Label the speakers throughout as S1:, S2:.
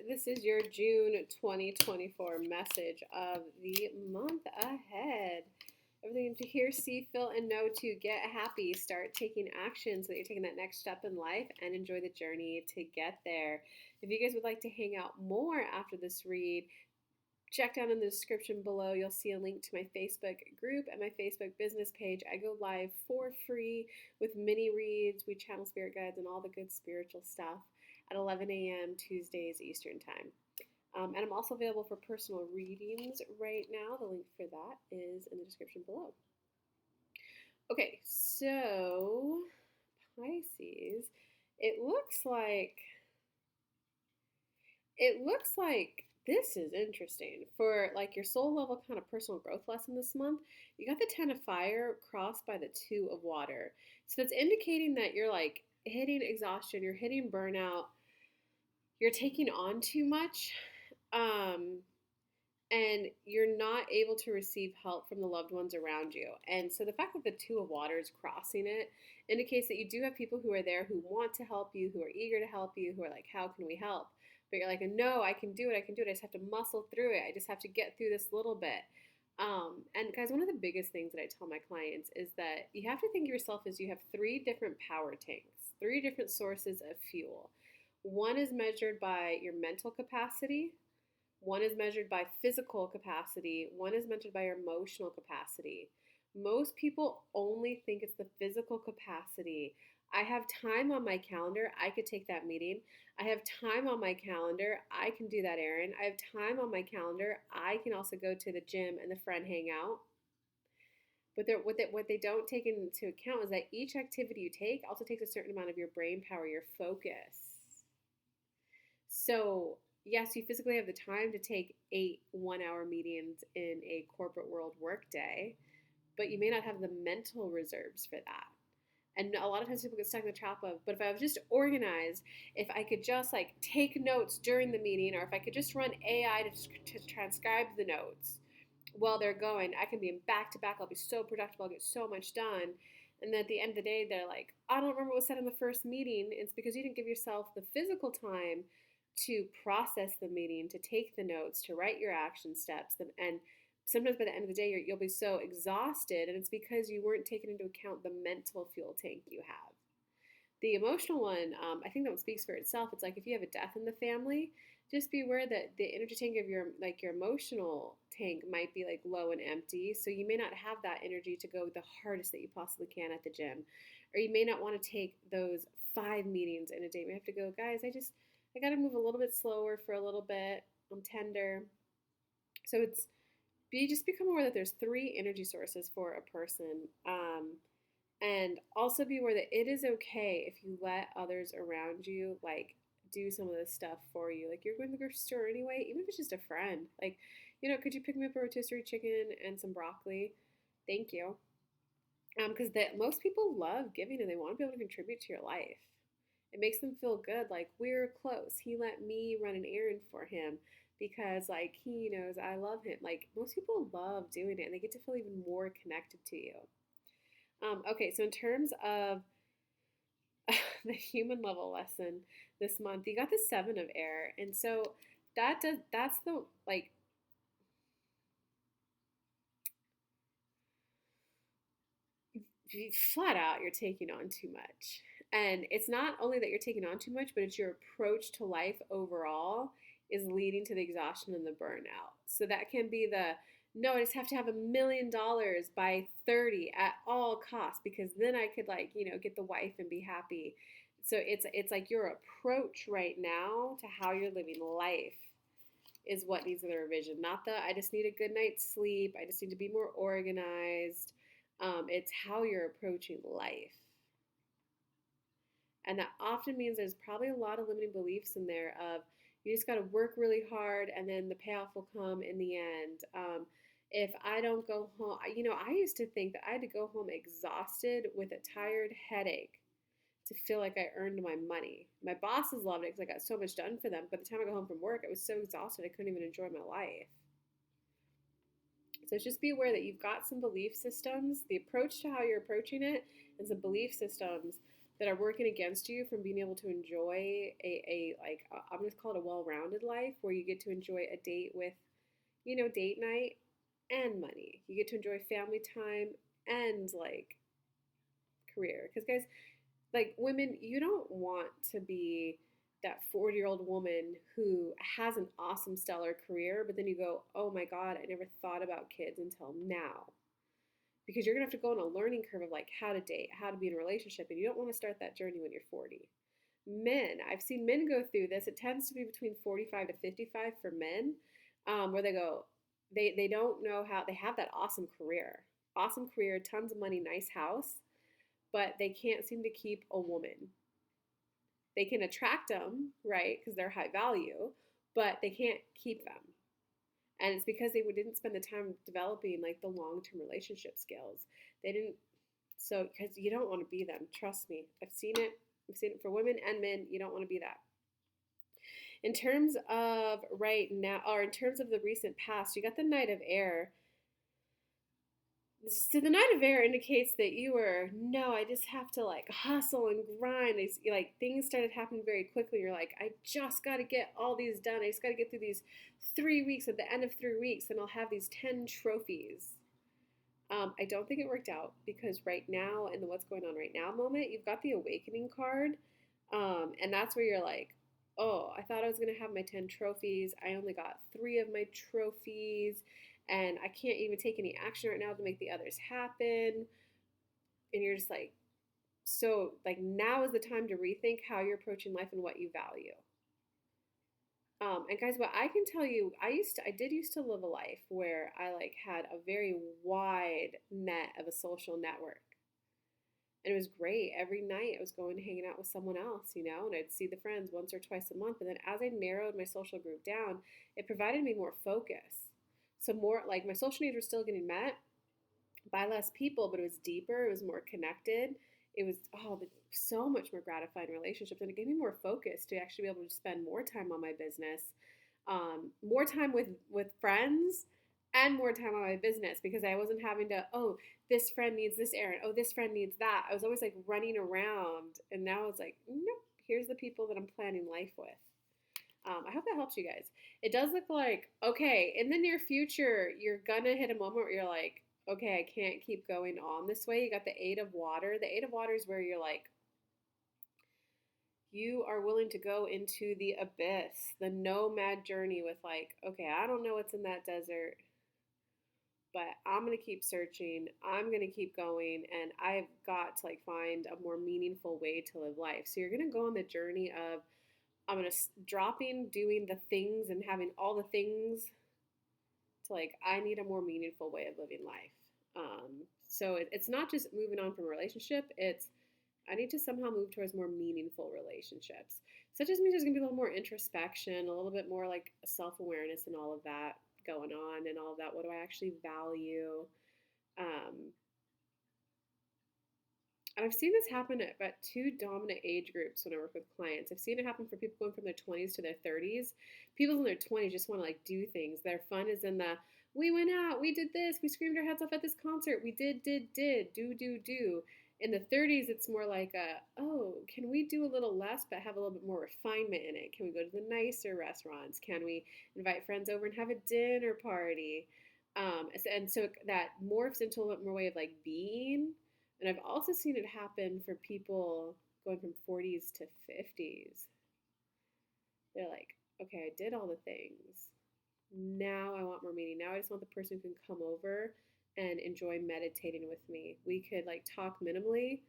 S1: This is your June 2024 message of the month ahead. Everything to hear, see, feel, and know to get happy. Start taking action so that you're taking that next step in life and enjoy the journey to get there. If you guys would like to hang out more after this read, check down in the description below. You'll see a link to my Facebook group and my Facebook business page. I go live for free with mini reads. We channel spirit guides and all the good spiritual stuff at 11 a.m. Tuesdays Eastern Time. And I'm also available for personal readings right now. The link for that is in the description below. Okay, so Pisces, it looks like this is interesting for like your soul level kind of personal growth lesson this month. You got the 10 of fire crossed by the 2 of water. So that's indicating that you're like hitting exhaustion, you're hitting burnout, you're taking on too much, and you're not able to receive help from the loved ones around you. And so the fact that the 2 of water is crossing it indicates that you do have people who are there who want to help you, who are eager to help you, who are like, how can we help? But you're like, no, I can do it. I just have to muscle through it. I just have to get through this little bit. And guys, one of the biggest things that I tell my clients is that you have to think of yourself as you have 3 different power tanks, 3 different sources of fuel. One is measured by your mental capacity. One is measured by physical capacity. One is measured by your emotional capacity. Most people only think it's the physical capacity. I have time on my calendar. I could take that meeting. I have time on my calendar. I can do that errand. I have time on my calendar. I can also go to the gym and the friend hang out. But what they don't take into account is that each activity you take also takes a certain amount of your brain power, your focus. So yes, you physically have the time to take 8 one-hour meetings in a corporate world workday, but you may not have the mental reserves for that. And a lot of times people get stuck in the trap of, but if I was just organized, if I could just like take notes during the meeting, or if I could just run AI to transcribe the notes while they're going, I can be in back to back. I'll be so productive. I'll get so much done. And then at the end of the day, they're like, I don't remember what was said in the first meeting. It's because you didn't give yourself the physical time to process the meeting, to take the notes, to write your action steps. And sometimes by the end of the day, you'll be so exhausted, and it's because you weren't taking into account the mental fuel tank you have. The emotional one, I think that one speaks for itself. It's like if you have a death in the family, just be aware that the energy tank of your emotional tank might be like low and empty. So you may not have that energy to go the hardest that you possibly can at the gym, or you may not want to take those 5 meetings in a day. You may have to go, guys, I got to move a little bit slower for a little bit. I'm tender. So just become aware that there's 3 energy sources for a person. And also be aware that it is okay if you let others around you like do some of this stuff for you. Like you're going to the grocery store anyway, even if it's just a friend. Like, could you pick me up a rotisserie chicken and some broccoli? Thank you. Because most people love giving and they want to be able to contribute to your life. It makes them feel good, like we're close. He let me run an errand for him because like he knows I love him. Like most people love doing it and they get to feel even more connected to you. Okay, so in terms of the human level lesson this month, you got the 7 of air. And so that's the like flat out you're taking on too much. And it's not only that you're taking on too much, but it's your approach to life overall is leading to the exhaustion and the burnout. So that can be no, I just have to have $1 million by 30 at all costs because then I could get the wife and be happy. So it's like your approach right now to how you're living life is what needs the revision. Not I just need a good night's sleep. I just need to be more organized. It's how you're approaching life. And that often means there's probably a lot of limiting beliefs in there of you just got to work really hard and then the payoff will come in the end. If I don't go home, I used to think that I had to go home exhausted with a tired headache to feel like I earned my money. My bosses loved it because I got so much done for them. By the time I got home from work, I was so exhausted I couldn't even enjoy my life. So just be aware that you've got some belief systems, the approach to how you're approaching it, and some belief systems that are working against you from being able to enjoy I'm going to call it a well-rounded life where you get to enjoy a date with, date night and money. You get to enjoy family time and like career. Because guys, like women, you don't want to be that 40-year-old woman who has an awesome stellar career, but then you go, oh my God, I never thought about kids until now. Because you're gonna have to go on a learning curve of like how to date, how to be in a relationship, and you don't want to start that journey when you're 40. Men, I've seen men go through this. It tends to be between 45 to 55 for men, where they go, they don't know how they have that awesome career, tons of money, nice house, but they can't seem to keep a woman. They can attract them, right, because they're high value, but they can't keep them. And it's because they didn't spend the time developing like the long-term relationship skills. They didn't, so because you don't want to be them. Trust me, I've seen it. I've seen it for women and men. You don't want to be that. In terms of right now, or in terms of the recent past, you got the Knight of Air. So the Knight of Air indicates that you were, no, I just have to like hustle and grind. Like things started happening very quickly. You're like, I just got to get all these done. I just got to get through these 3 weeks. At the end of 3 weeks, and I'll have these 10 trophies. I don't think it worked out because right now, in the what's going on right now moment, you've got the Awakening card. And that's where you're like, oh, I thought I was going to have my 10 trophies. I only got 3 of my trophies and I can't even take any action right now to make the others happen. And you're just like, so like now is the time to rethink how you're approaching life and what you value. And guys, what I can tell you, I did used to live a life where I like had a very wide net of a social network. And it was great. Every night I was going and hanging out with someone else, and I'd see the friends once or twice a month. But then as I narrowed my social group down, it provided me more focus. So more like my social needs were still getting met by less people, but it was deeper, it was more connected. It was so much more gratifying relationships, and it gave me more focus to actually be able to spend more time on my business, more time with friends, and more time on my business because I wasn't having to, this friend needs this errand, this friend needs that. I was always like running around, and now it's like, nope, here's the people that I'm planning life with. I hope that helps you guys. It does look like, okay, in the near future, you're gonna hit a moment where you're like, okay, I can't keep going on this way. You got the Eight of Water. The Eight of Water is where you're like, you are willing to go into the abyss, the nomad journey with like, okay, I don't know what's in that desert, but I'm going to keep searching. I'm going to keep going, and I've got to like find a more meaningful way to live life. So you're going to go on the journey of, I'm going to dropping doing the things and having all the things to like, I need a more meaningful way of living life. So it's not just moving on from a relationship. It's, I need to somehow move towards more meaningful relationships. So that just means there's going to be a little more introspection, a little bit more like self-awareness and all of that going on and all of that. What do I actually value? And I've seen this happen at about 2 dominant age groups when I work with clients. I've seen it happen for people going from their 20s to their 30s. People in their 20s just want to like do things. Their fun is in the, we went out, we did this, we screamed our heads off at this concert, we did, do. In the 30s, it's more like can we do a little less but have a little bit more refinement in it? Can we go to the nicer restaurants? Can we invite friends over and have a dinner party? And so that morphs into a little bit more way of like being. And I've also seen it happen for people going from 40s to 50s. They're like, okay, I did all the things. Now I want more meaning. Now I just want the person who can come over and enjoy meditating with me. We could like talk minimally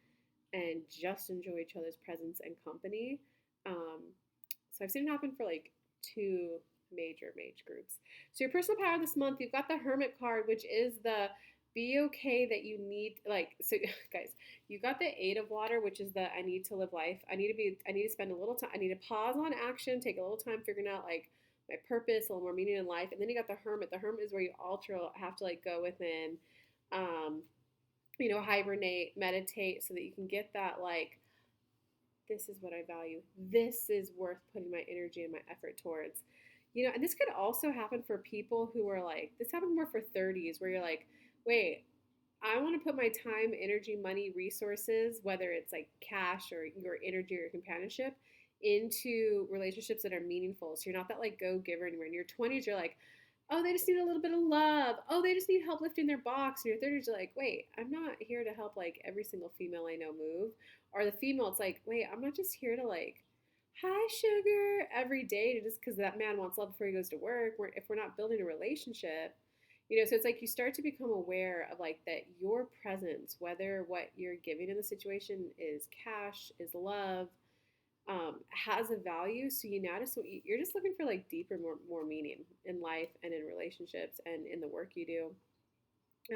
S1: and just enjoy each other's presence and company. So I've seen it happen for like 2 major groups. So your personal power this month, you've got the Hermit card, which is the be okay that you need, like, so guys, you got the Eight of Water, which is the I need to live life. I need to spend a little time. I need to pause on action, take a little time figuring out like my purpose, a little more meaning in life. And then you got the Hermit. The Hermit is where you have to like go within, hibernate, meditate so that you can get that like, this is what I value. This is worth putting my energy and my effort towards. And this could also happen for people who are like, this happened more for 30s where you're like, wait, I want to put my time, energy, money, resources, whether it's like cash or your energy or your companionship, into relationships that are meaningful. So you're not that like go giver anymore. In your 20s, you're like, oh, they just need a little bit of love. Oh, they just need help lifting their box. In your 30s, you're like, wait, I'm not here to help like every single female I know move. Or the female, it's like, wait, I'm not just here to like, hi, sugar, every day to just because that man wants love before he goes to work. If we're not building a relationship, so it's like you start to become aware of like that your presence, whether what you're giving in the situation is cash, is love, has a value. So you now just you're just looking for like deeper, more meaning in life and in relationships and in the work you do.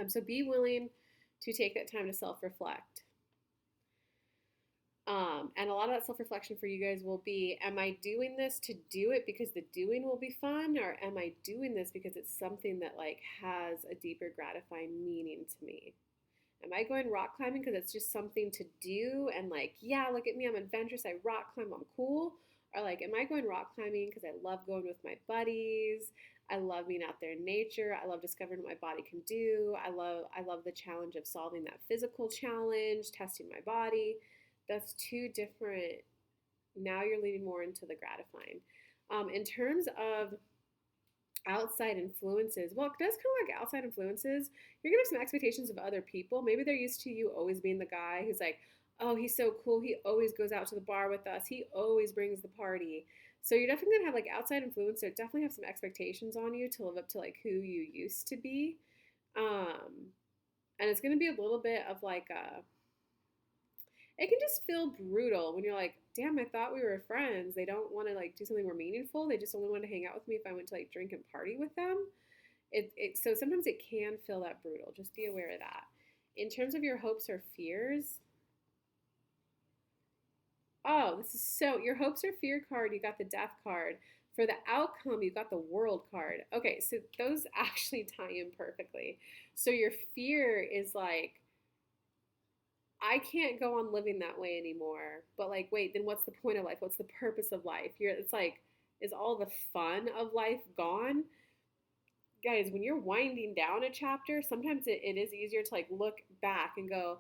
S1: So be willing to take that time to self reflect. And a lot of that self reflection for you guys will be, am I doing this to do it because the doing will be fun? Or am I doing this because it's something that like has a deeper gratifying meaning to me? Am I going rock climbing because it's just something to do and like, yeah, look at me, I'm adventurous, I rock climb, I'm cool? Or like, am I going rock climbing because I love going with my buddies? I love being out there in nature. I love discovering what my body can do. I love the challenge of solving that physical challenge, testing my body. That's two different. Now you're leaning more into the gratifying. In terms of outside influences, well, it does kind of like outside influences. You're gonna have some expectations of other people. Maybe they're used to you always being the guy who's like, oh, he's so cool. He always goes out to the bar with us. He always brings the party. So you're definitely gonna have like outside influence. So definitely have some expectations on you to live up to like who you used to be. Um, and it's gonna be a little bit of like a it can just feel brutal when you're like, damn, I thought we were friends. They don't want to like do something more meaningful. They just only want to hang out with me if I went to like drink and party with them. So sometimes it can feel that brutal. Just be aware of that. In terms of your hopes or fears, oh, this is so your hopes or fear card, you got the death card. For the outcome, you got the world card. Okay, so those actually tie in perfectly. So your fear is like, I can't go on living that way anymore. But like, wait, then what's the point of life? What's the purpose of life? It's like, is all the fun of life gone? Guys, when you're winding down a chapter, sometimes it is easier to like look back and go,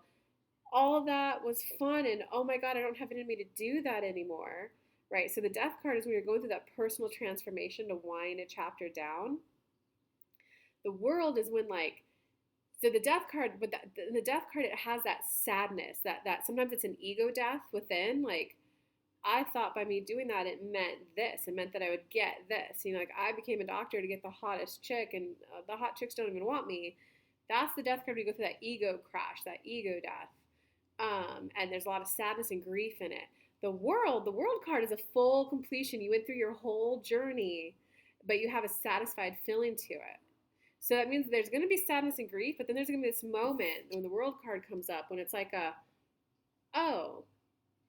S1: all of that was fun, and oh my God, I don't have it in me to do that anymore. Right? So the death card is when you're going through that personal transformation to wind a chapter down. The world is when like so the death card, but the death card, it has that sadness that sometimes it's an ego death within. Like I thought by me doing that, it meant this. It meant that I would get this. Like I became a doctor to get the hottest chick, and the hot chicks don't even want me. That's the death card. We go through that ego crash, that ego death, and there's a lot of sadness and grief in it. The world card is a full completion. You went through your whole journey, but you have a satisfied feeling to it. So that means there's going to be sadness and grief, but then there's going to be this moment when the world card comes up when it's like oh,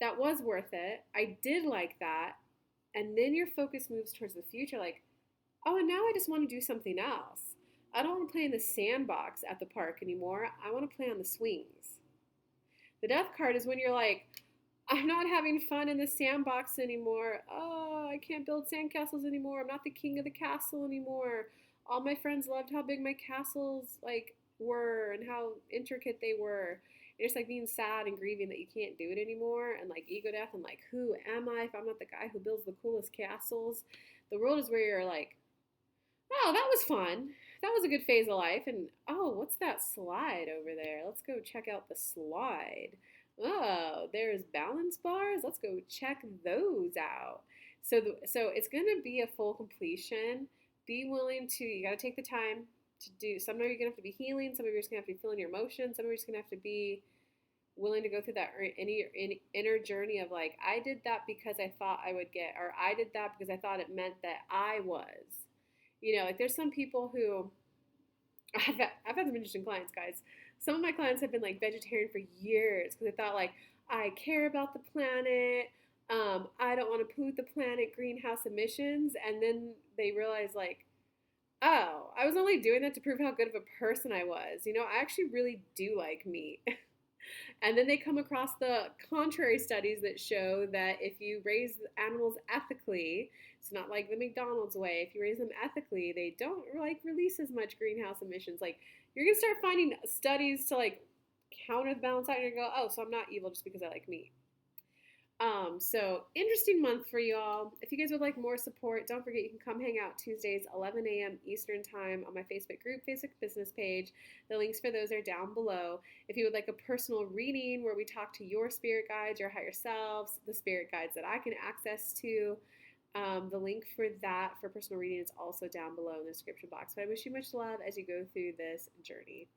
S1: that was worth it. I did like that. And then your focus moves towards the future like, oh, and now I just want to do something else. I don't want to play in the sandbox at the park anymore. I want to play on the swings. The death card is when you're like, I'm not having fun in the sandbox anymore. Oh, I can't build sandcastles anymore. I'm not the king of the castle anymore. All my friends loved how big my castles like were and how intricate they were. And it's like being sad and grieving that you can't do it anymore, and like ego death and like, who am I if I'm not the guy who builds the coolest castles? The world is where you're like, oh, that was fun. That was a good phase of life. And oh, what's that slide over there? Let's go check out the slide. Oh, there's balance bars. Let's go check those out. So it's going to be a full completion. Be willing to, you got to take the time to do. Some of you are going to have to be healing. Some of you are just going to have to be feeling your emotions. Some of you are just going to have to be willing to go through that inner journey of like, I did that because I thought I would get, or I did that because I thought it meant that I was. Like there's some people who, I've had some interesting clients, guys. Some of my clients have been like vegetarian for years because they thought like, I care about the planet. I don't want to pollute the planet, greenhouse emissions. And then they realize like, oh, I was only doing that to prove how good of a person I was. I actually really do like meat. And then they come across the contrary studies that show that if you raise animals ethically, it's not like the McDonald's way. If you raise them ethically, they don't like release as much greenhouse emissions. Like you're gonna start finding studies to like counter the balance out, and you're gonna go, oh, so I'm not evil just because I like meat. So interesting month for y'all. If you guys would like more support, don't forget you can come hang out Tuesdays, 11 a.m. Eastern time on my Facebook group, Facebook business page. The links for those are down below. If you would like a personal reading where we talk to your spirit guides, your higher selves, the spirit guides that I can access to, the link for that for personal reading is also down below in the description box. But I wish you much love as you go through this journey.